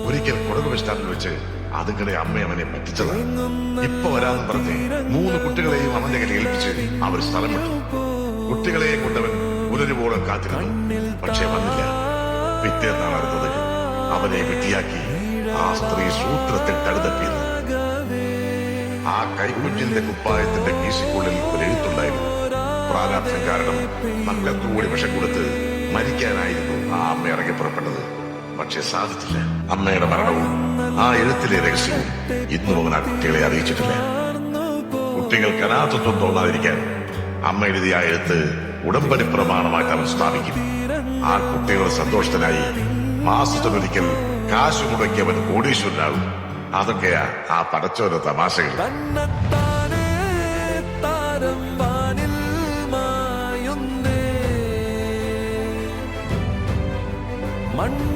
ഒരിക്കൽ കൊടക് ബസ് സ്റ്റാൻഡിൽ വെച്ച് അതുങ്ങളെ അമ്മ അവനെ പറ്റിച്ചതാണ്. ഇപ്പൊ വരാന്ന് പറഞ്ഞ് 3 കുട്ടികളെയും അവന്റെ കയ്യിൽ ഏൽപ്പിച്ച് അവർ സ്ഥലം വിട്ടു. കുട്ടികളെ കൊണ്ടവൻ പുലരുവോളം കാത്തിരുന്നു. പക്ഷെ വന്നില്ല. പിറ്റേന്നാണ് അടുത്തത് അവനെ വെട്ടിയാക്കി ആ സ്ത്രീ സൂത്രത്തിൽ തടുതപ്പിയത്. ആ കൈക്കുഞ്ഞിന്റെ കുപ്പായത്തിന്റെ കീശയ്ക്കുള്ളിൽ ഒരു എഴുത്തുണ്ടായിരുന്നു. പ്രാരാബ്ധം കാരണം മക്കൾക്ക് കൂടി വിഷം കൊടുത്ത് മരിക്കാനായിരുന്നു ആ അമ്മ ഇറങ്ങി പുറപ്പെട്ടത്. പക്ഷെ സാധിച്ചില്ല. അമ്മയുടെ മരണവും ആ എഴുത്തിലെ രഹസ്യവും ഇന്നും അവൻ ആ കുട്ടികളെ അറിയിച്ചിട്ടില്ല. കുട്ടികൾക്ക് അനാഥത്വം തോന്നാതിരിക്കാൻ അമ്മ എഴുതിയ ആ എഴുത്ത് ഉടമ്പടി പ്രമാണമായിട്ട് അവൻ സ്ഥാപിക്കും. ആ കുട്ടികളുടെ സന്തോഷത്തിനായി മാസത്തിലൊരിക്കൽ കാശ് മുടക്കി അവൻ കോടീശ്വരനാകും. അതൊക്കെയാ ആ പടച്ചോന്റെ തമാശകൾ. മണ്ണ്